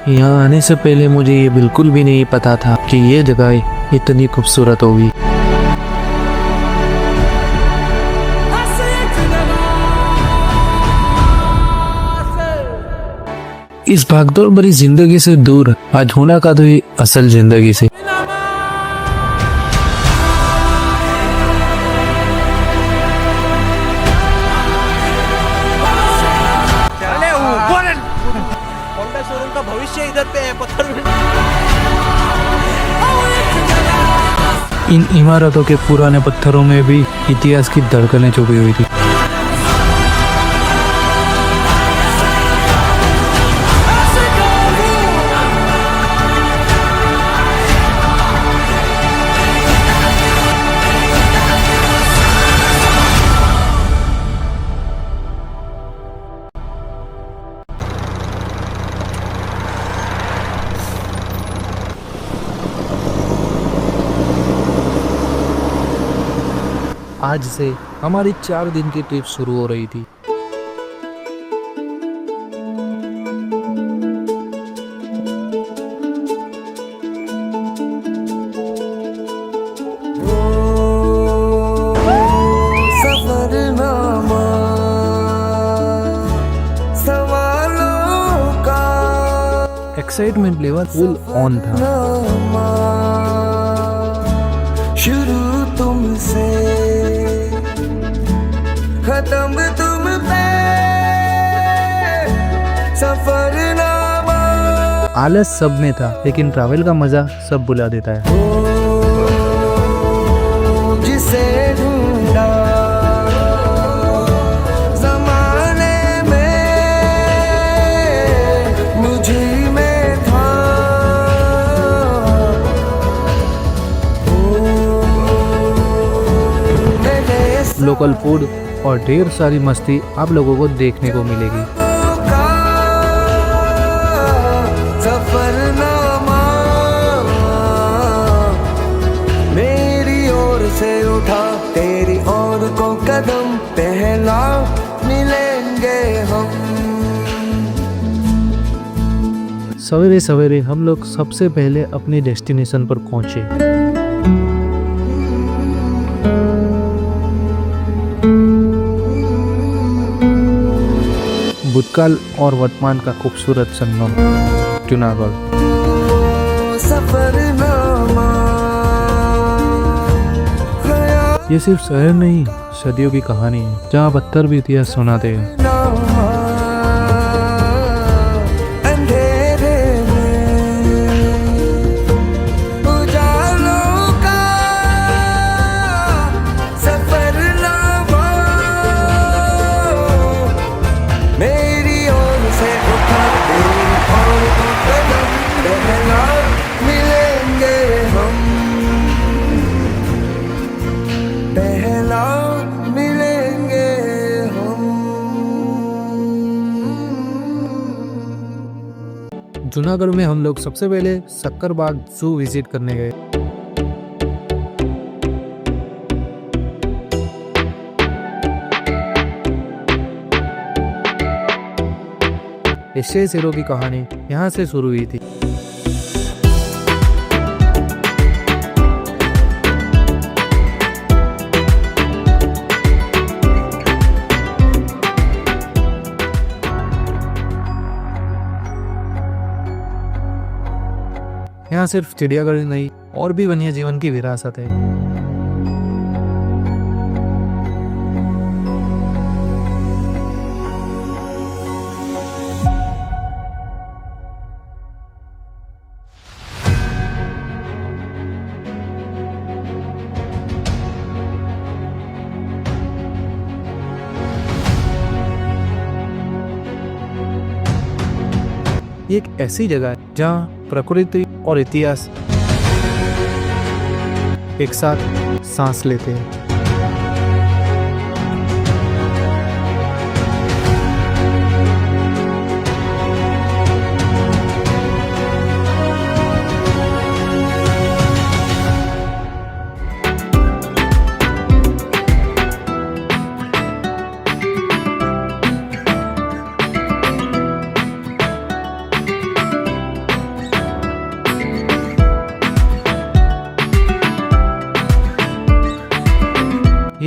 यहाँ आने से पहले मुझे ये बिल्कुल भी नहीं पता था कि ये जगह इतनी खूबसूरत होगी। इस भागदौड़ भरी जिंदगी से दूर आज होना का तो ये असल जिंदगी से। होंडा शोरूम का भविष्य इधर पे है पत्थर। इन इमारतों के पुराने पत्थरों में भी इतिहास की धड़कनें छुपी हुई थी। आज से हमारी 4 दिन की ट्रिप शुरू हो रही थी। सफरनामा सवालों का एक्साइटमेंट लेवल फुल ऑन था। नामा शुरू तुमसे खत्म तुम पे सफरनामा। आलस सब में था, लेकिन ट्रैवल का मजा सब भुला देता है। जिसे ढूंढा ज़माने में मुझे में था। लोकल फूड और ढेर सारी मस्ती आप लोगों को देखने को मिलेगी। सफरनामा मेरी ओर से उठा तेरी ओर को कदम पहला मिलेंगे हम। सवेरे सवेरे हम लोग सबसे पहले अपने डेस्टिनेशन पर पहुंचे। भूतकाल और वर्तमान का खूबसूरत संगम जूनागढ़। सफरनामा ये सिर्फ शहर नहीं, सदियों की कहानी है, जहाँ पत्थर भी इतिहास सुनाते हैं। अंधेरे में उजालों का सफरनामा मेरी ओर से उठा तेरी ओर को कदम पहला मिलेंगे हम। पहला मिलेंगे हम। जूनागढ़ में हम लोग सबसे पहले सक्करबाग जू विजिट करने गए। एशियाई शेरों की कहानी यहाँ से शुरू हुई थी। यहाँ सिर्फ चिड़ियाघर ही नहीं, और भी वन्य जीवन की विरासत है। ये एक ऐसी जगह है जहाँ प्रकृति और इतिहास एक साथ सांस लेते हैं।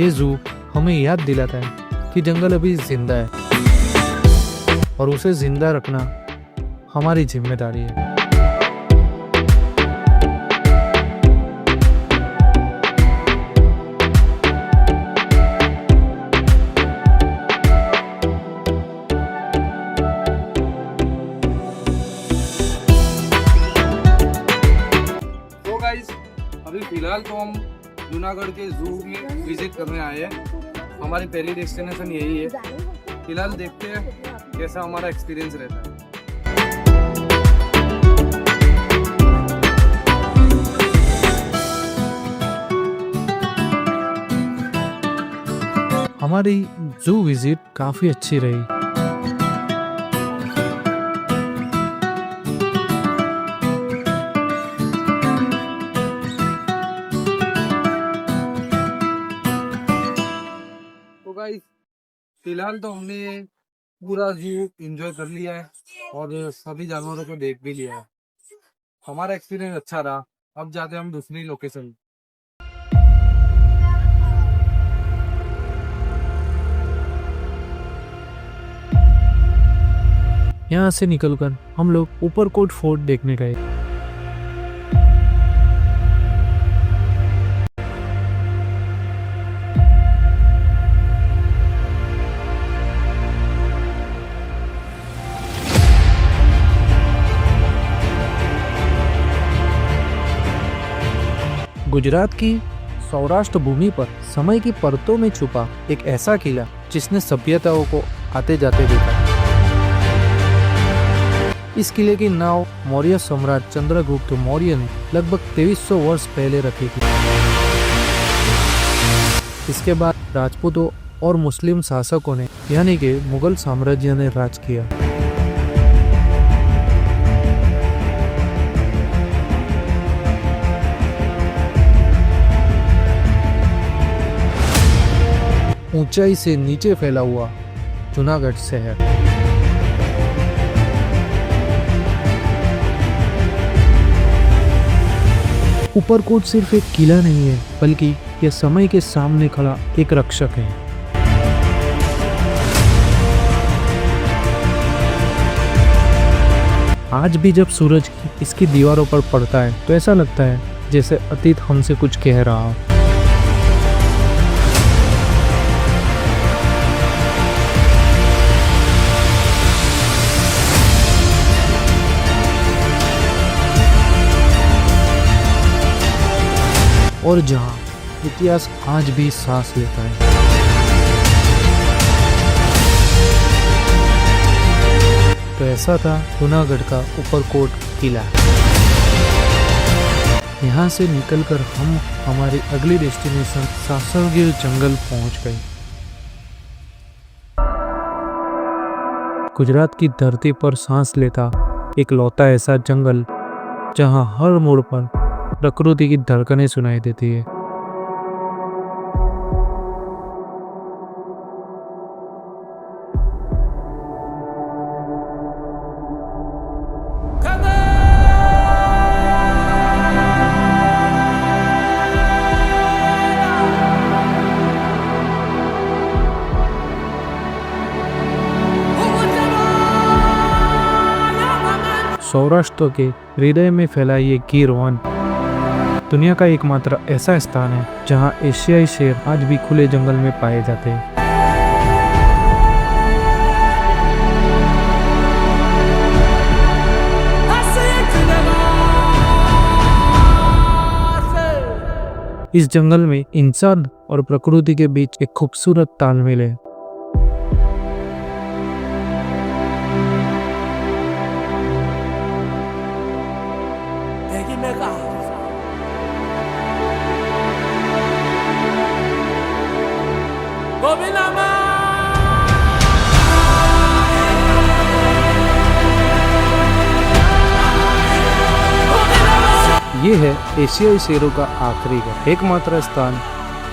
ये जू हमें याद दिलाता है कि जंगल अभी जिंदा है और उसे जिंदा रखना हमारी जिम्मेदारी है। तो गाइस अभी फिलहाल तो हम जूनागढ़ के जू में विजिट करने आए हैं। हमारी पहली डेस्टिनेशन यही है। फिलहाल देखते हैं कैसा हमारा एक्सपीरियंस रहता है। हमारी जू विजिट काफी अच्छी रही। तो गाइस फिलहाल तो हमने पूरा जू एंजॉय कर लिया है और सभी जानवरों को देख भी लिया है। हमारा एक्सपीरियंस अच्छा रहा। अब जाते हैं हम दूसरी लोकेशन। यहाँ से निकलकर हम लोग ऊपरकोट फोर्ट देखने गए। गुजरात की सौराष्ट्र भूमि पर समय की परतों में छुपा एक ऐसा किला जिसने सभ्यताओं को आते जाते देखा। इस किले की नाव मौर्य सम्राट चंद्रगुप्त मौर्य ने लगभग 2300 वर्ष पहले रखी थी। इसके बाद राजपूतों और मुस्लिम शासकों ने यानी कि मुगल साम्राज्य ने राज किया। ऊंचाई से नीचे फैला हुआ जूनागढ़ शहर ऊपरकोट सिर्फ एक किला नहीं है, बल्कि यह समय के सामने खड़ा एक रक्षक है। आज भी जब सूरज इसकी दीवारों पर पड़ता है तो ऐसा लगता है जैसे अतीत हमसे कुछ कह रहा हो। और जहां इतिहास आज भी सांस लेता है। तो ऐसा था जूनागढ़ का ऊपरकोट किला। यहाँ से निकलकर हम हमारी अगली डेस्टिनेशन सासरगीर जंगल पहुंच गए। गुजरात की धरती पर सांस लेता एक लौता ऐसा जंगल जहां हर मोड़ पर प्रकृति की धड़कनें सुनाई देती है। सौराष्ट्र के हृदय में फैला ये गिर वन दुनिया का एकमात्र ऐसा स्थान है जहां एशियाई शेर आज भी खुले जंगल में पाए जाते हैं। इस जंगल में इंसान और प्रकृति के बीच एक खूबसूरत तालमेल है। ये है एशियाई शेरों का आखिरी घर, एकमात्र स्थान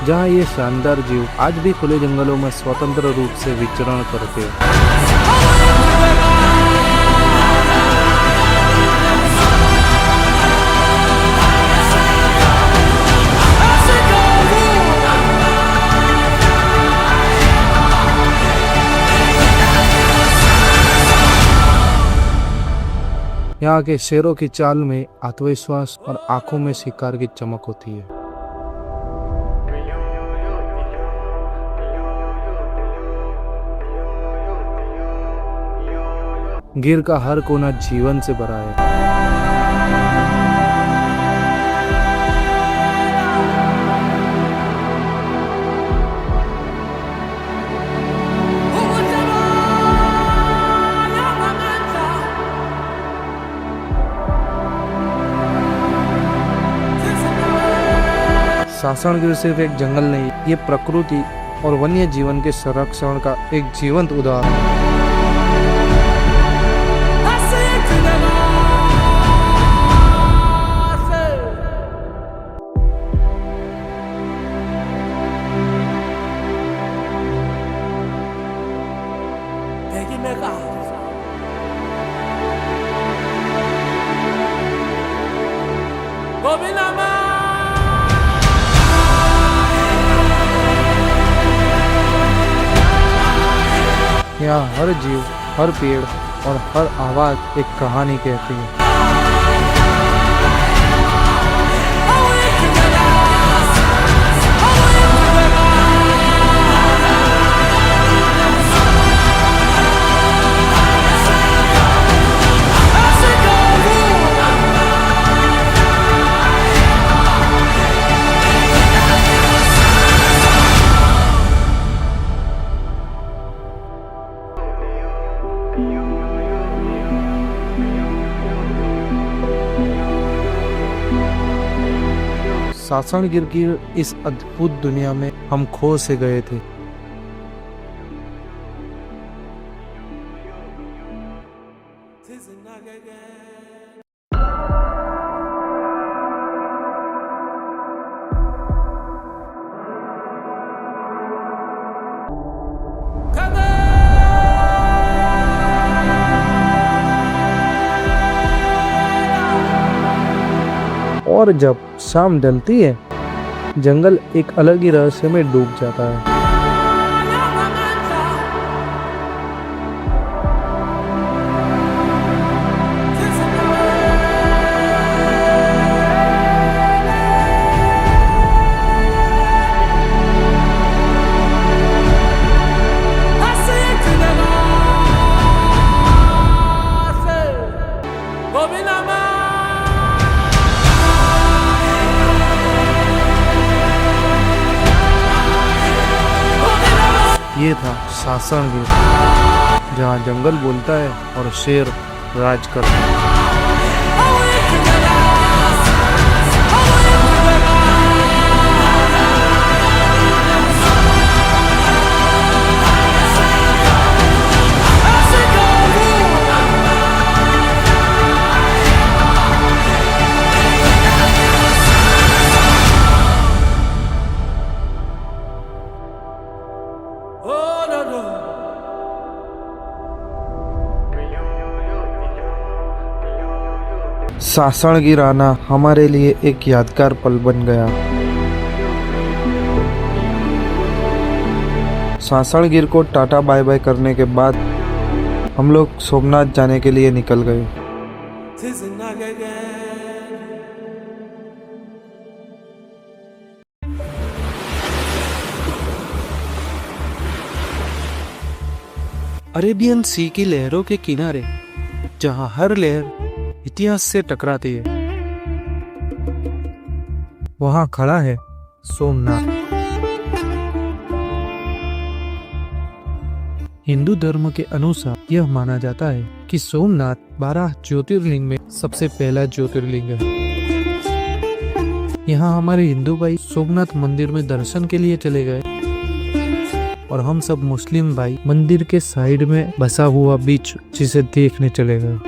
जहां ये शानदार जीव आज भी खुले जंगलों में स्वतंत्र रूप से विचरण करते हैं। यहाँ के शेरों की चाल में आत्मविश्वास और आंखों में शिकार की चमक होती है। गिर का हर कोना जीवन से भरा है। सासणगिर सिर्फ एक जंगल नहीं, ये प्रकृति और वन्य जीवन के संरक्षण का एक जीवंत उदाहरण है। यहाँ हर जीव, हर पेड़ और हर आवाज एक कहानी कहती है। सासणगिर की इस अद्भुत दुनिया में हम खो से गए थे। और जब शाम ढलती है, जंगल एक अलग ही रहस्य में डूब जाता है। ये था सासणगिर, जहाँ जंगल बोलता है और शेर राज करता है। सासणगिर आना हमारे लिए एक यादगार पल बन गया। सासणगिर को टाटा बाय बाय करने के बाद हम लोग सोमनाथ जाने के लिए निकल गए। अरेबियन सी की लहरों के किनारे, जहां हर लहर इतिहास से टकराती है, वहां खड़ा है सोमनाथ। हिंदू धर्म के अनुसार यह माना जाता है कि सोमनाथ 12 ज्योतिर्लिंग में सबसे पहला ज्योतिर्लिंग है। यहाँ हमारे हिंदू भाई सोमनाथ मंदिर में दर्शन के लिए चले गए और हम सब मुस्लिम भाई मंदिर के साइड में बसा हुआ बीच जिसे देखने चले गए।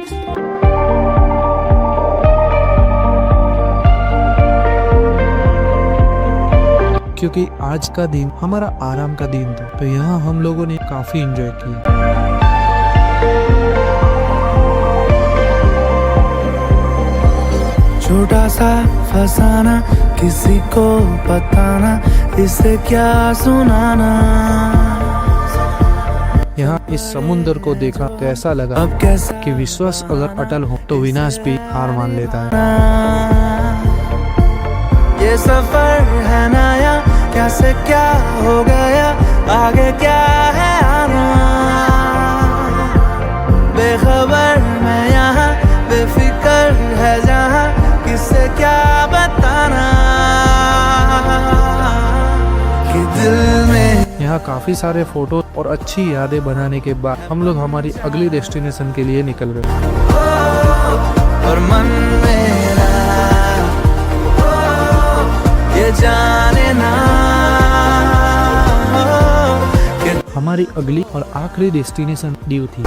क्योंकि आज का दिन हमारा आराम का दिन था, तो यहाँ हम लोगों ने काफी एंजॉय किया। छोटा सा फसाना, किसी को बताना, इसे क्या सुनाना। यहाँ इस समुद्र को देखा तो ऐसा लगा अब कैसे कि विश्वास अगर अटल हो तो विनाश भी हार मान लेता है। ये सफर है नया, कैसे क्या हो गया, आगे क्या है आना। बेखबर मैं यहाँ, बेफिक्र है जहाँ, किससे क्या बताना कि दिल में। यहाँ काफी सारे फोटो और अच्छी यादें बनाने के बाद हम लोग हमारी अगली डेस्टिनेशन के लिए निकल गए। और मन मेरा ये जाने ना हमारी अगली और आखिरी डेस्टिनेशन दीव थी।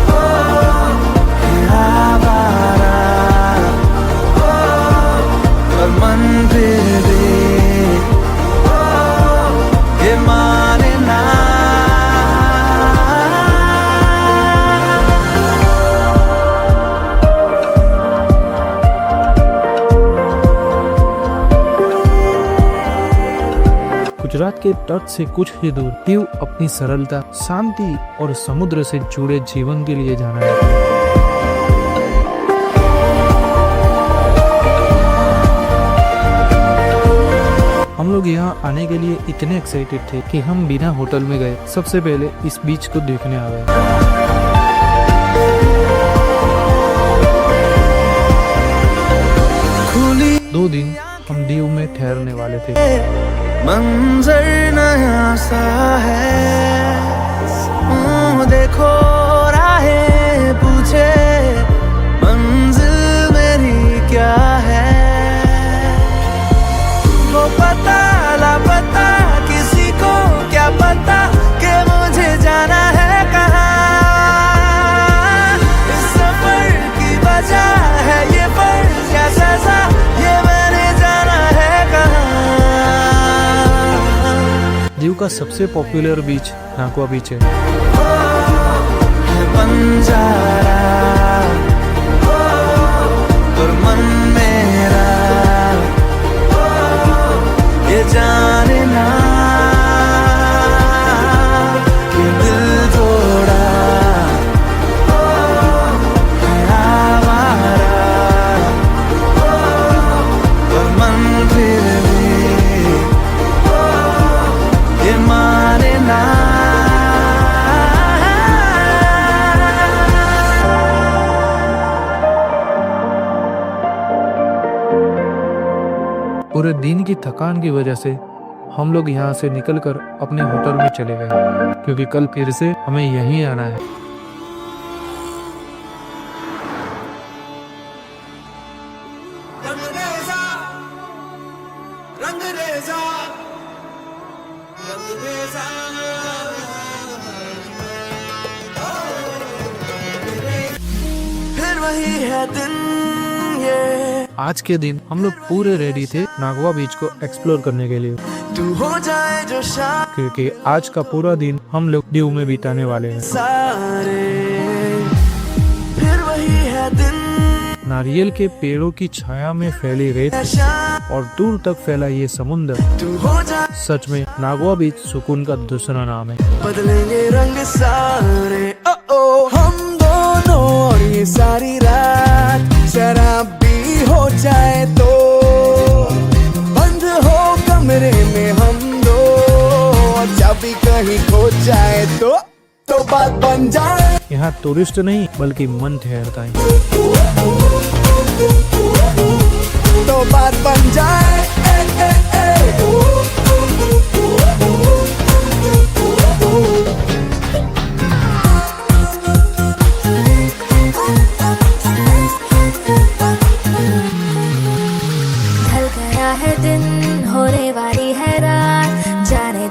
और मन फिर भी ये माने ना। गुजरात के तट से कुछ ही दूर दीव अपनी सरलता, शांति और समुद्र से जुड़े जीवन के लिए जाना है। हम लोग यहाँ आने के लिए इतने एक्साइटेड थे कि हम बिना होटल में गए सबसे पहले इस बीच को देखने आ गए। खुली 2 दिन हम दीव में ठहरने वाले थे। मंजर नया सा है, देखो राहें पूछे, मंजिल मेरी क्या है। वो पता लापता, किसी को क्या पता कि मुझे जाना है कहाँ। इस सफर की वजह है ये फर्ज या सजा, ये मैंने जाना है कहाँ। दीव का सबसे पॉपुलर बीच नागवा बीच है। बंजारा और मन मेरा ये जाने ना कि दिल थोड़ा है आवारा। और मन फिर भी ये माने ना। पूरे दिन की थकान की वजह से हम लोग यहाँ से निकलकर अपने होटल में चले गए, क्योंकि कल फिर से हमें यहीं आना है। फिर वही है दिन ये, आज के दिन हम लोग पूरे रेडी थे नागवा बीच को एक्सप्लोर करने के लिए, तू हो जाए जो क्योंकि आज का पूरा दिन हम लोग दीव में बिताने वाले हैं। सारे। फिर वही है दिन नारियल के पेड़ों की छाया में फैली रेत और दूर तक फैला ये समुंदर, तू हो जाए, सच में नागवा बीच सुकून का दूसरा नाम है। बदलेंगे रंग सारे। ओ हम दोनों और ये सारी रात, शराब भी हो जाए तो, बंद हो कमरे में हम दो, चाबी कहीं खो जाए तो बात बन जाए। यहाँ टूरिस्ट नहीं बल्कि मन ठहरता है। तो बात बन जाए। ढल गया है दिन, होने वाली है रात, जाने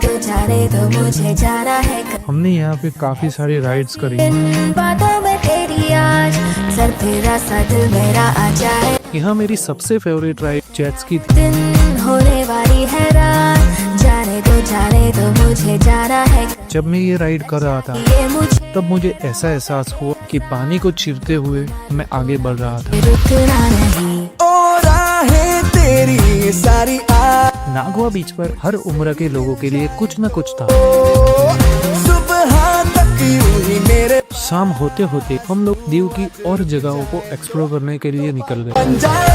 दो मुझे जाना है। हमने यहाँ पे काफी सारी राइड्स करी। इन बातों में तेरी आज सर फेरा सा दिल मेरा आ जाए। यहाँ मेरी सबसे फेवरेट राइड जेट स्की थी। दिन होने वाली है रात, जाने दो मुझे जाना है। जब मैं ये राइड कर रहा था ये मुझे तब मुझे ऐसा एहसास हुआ कि पानी को चीरते हुए मैं आगे बढ़ रहा था। रुकना नहीं। ओ राहें तेरी सारी नागवा बीच पर हर उम्र के लोगों के लिए कुछ न कुछ था। सुबह तक यूं ही मेरे शाम होते होते हम लोग दीव की और जगहों को एक्सप्लोर करने के लिए निकल गए। बन जाए।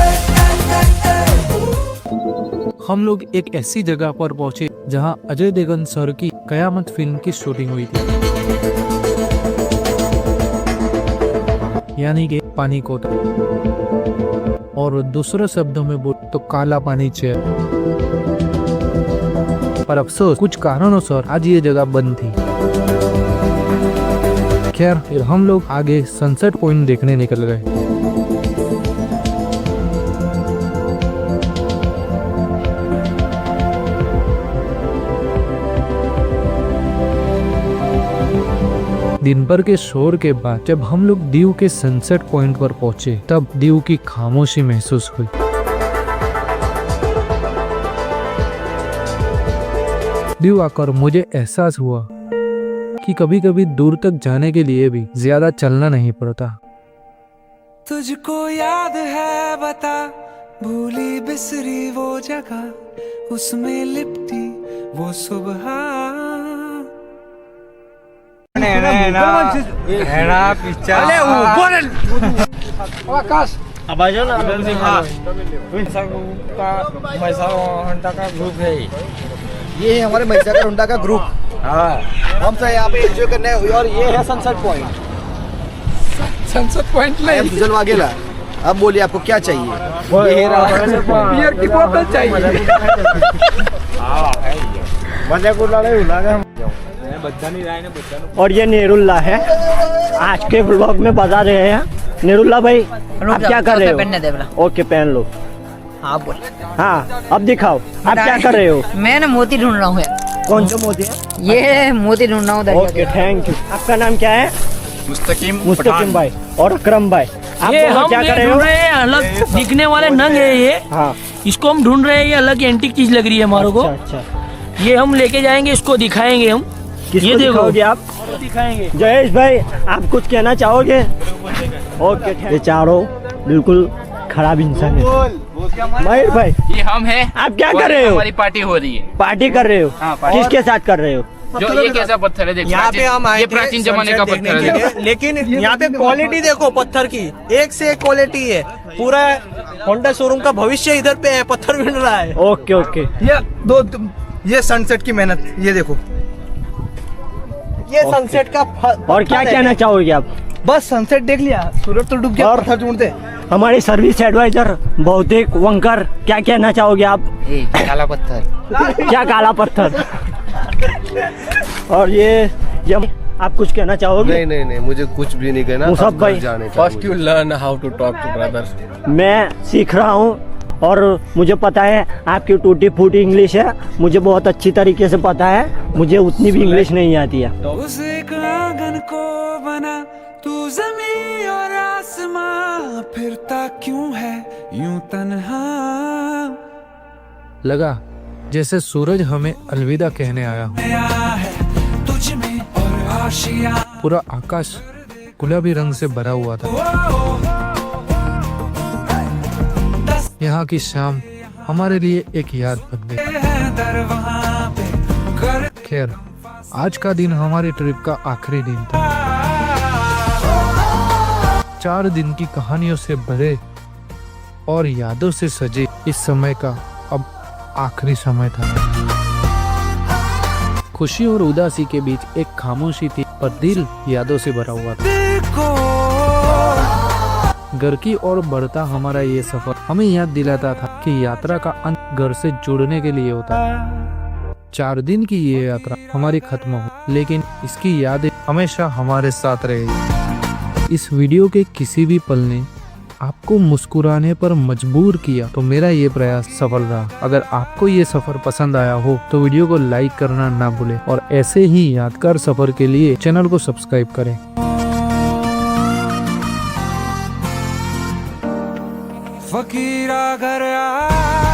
हम लोग एक ऐसी जगह पर पहुंचे जहां अजय देवगन सर की कयामत फिल्म की शूटिंग हुई थी, यानी कि पानी कोट, और दूसरे शब्दों में बोल तो काला पानी चेयर। पर अफसोस कुछ कारणों आज ये जगह बंद थी। खैर फिर हम लोग आगे सनसेट पॉइंट देखने निकल गए। दिन भर के शोर के बाद जब हम लोग दीव के सनसेट पॉइंट पर पहुंचे तब दीव की खामोशी महसूस हुई। दीव आकर मुझे एहसास हुआ कि कभी कभी दूर तक जाने के लिए भी ज्यादा चलना नहीं पड़ता। तुझको याद है बता, भूली बिसरी वो जगह, उसमें लिपटी वो सुबह। ये है हमारे मैसागर हुंडा का ग्रुप। हाँ, हम सब यहाँ पे एंजॉय करने आए हुए और ये है सनसेट पॉइंट। सनसेट पॉइंट नहीं, सुजल वाघेला। अब बोलिए आपको क्या चाहिए? ये रहा सनसेट पॉइंट। बियर की बोतल चाहिए। और ये नेरुल्ला है, आज के ब्लॉग में बता रहे हैं। नेरुल्ला भाई आप क्या कर रहे हो? ओके पहन लो। हाँ बोल। हाँ अब दिखाओ आप क्या कर रहे हो? मैं ना मोती ढूंढ रहा हूँ। कौन सा मोती है? ये मोती ढूंढ रहा हूँ। Okay thank you. आपका नाम क्या है? मुस्तकीम भाई। और अकरम भाई आप ये हम क्या कर रहे हो? ढूंढ रहे हैं, अलग दिखने वाले नंग है ये। हाँ इसको हम ढूंढ रहे हैं, ये अलग एंटीक चीज लग रही है हमारे को। अच्छा ये हम लेके जाएंगे, इसको दिखाएंगे हम। किसको दिखाओगे आप? दिखाएंगे। जयेश भाई आप कुछ कहना चाहोगे? ओके ये चारों बिल्कुल खराब इंसान है। मयूर भाई ये हम हैं। आप क्या कर रहे हो? हमारी पार्टी हो रही है। पार्टी कर रहे हो? हाँ, पार्टी। किसके साथ कर रहे हो? जो ये कैसा पत्थर है देखो, यहाँ पे हम आए ये थे प्राचीन जमाने का sunset पत्थर देखने है। के लिए, लेकिन यहाँ पे क्वालिटी देखो पत्थर की, एक से एक क्वालिटी है। पूरा होंडा शोरूम का भविष्य इधर पे है, पत्थर मिल रहा है। ओके ओके ये सनसेट की मेहनत, ये देखो, ये सनसेट का और क्या कहना चाहोगे आप? बस सनसेट देख लिया, सूरज तो डूब गया, और पत्थर ढूंढते। हमारे सर्विस एडवाइजर भौतिक वंकर क्या कहना चाहोगे आप? काला पत्थर। क्या काला पत्थर? और ये आप कुछ कहना चाहोगे? नहीं मुझे कुछ भी नहीं कहना। मुसब भाई first you learn how to talk to brother. मैं सीख रहा हूँ और मुझे पता है आपकी टूटी फूटी इंग्लिश है, मुझे बहुत अच्छी तरीके से पता है, मुझे उतनी भी इंग्लिश नहीं आती है। उस एक आंगन को बना तू, ज़मीं और आसमां, फिरता क्यों है यूं तन्हा। लगा जैसे सूरज हमें अलविदा कहने आया हो। है तुझ में और आशियां। पूरा आकाश गुलाबी रंग से भरा हुआ था। यहाँ की शाम हमारे लिए एक याद बन गई। खैर आज का दिन हमारी ट्रिप का आखिरी दिन था। 4 दिन की कहानियों से भरे और यादों से सजे इस समय का अब आखिरी समय था। खुशी और उदासी के बीच एक खामोशी थी, पर दिल यादों से भरा हुआ था। घर की ओर बढ़ता हमारा ये सफर हमें याद दिलाता था कि यात्रा का अंत घर से जुड़ने के लिए होता है। 4 दिन की ये यात्रा हमारी खत्म हो, लेकिन इसकी यादें हमेशा हमारे साथ रहेगी। इस वीडियो के किसी भी पल ने आपको मुस्कुराने पर मजबूर किया तो मेरा ये प्रयास सफल रहा। अगर आपको ये सफर पसंद आया हो तो वीडियो को लाइक करना ना भूलें और ऐसे ही यादगार सफर के लिए चैनल को सब्सक्राइब करें। फकीरा घर आ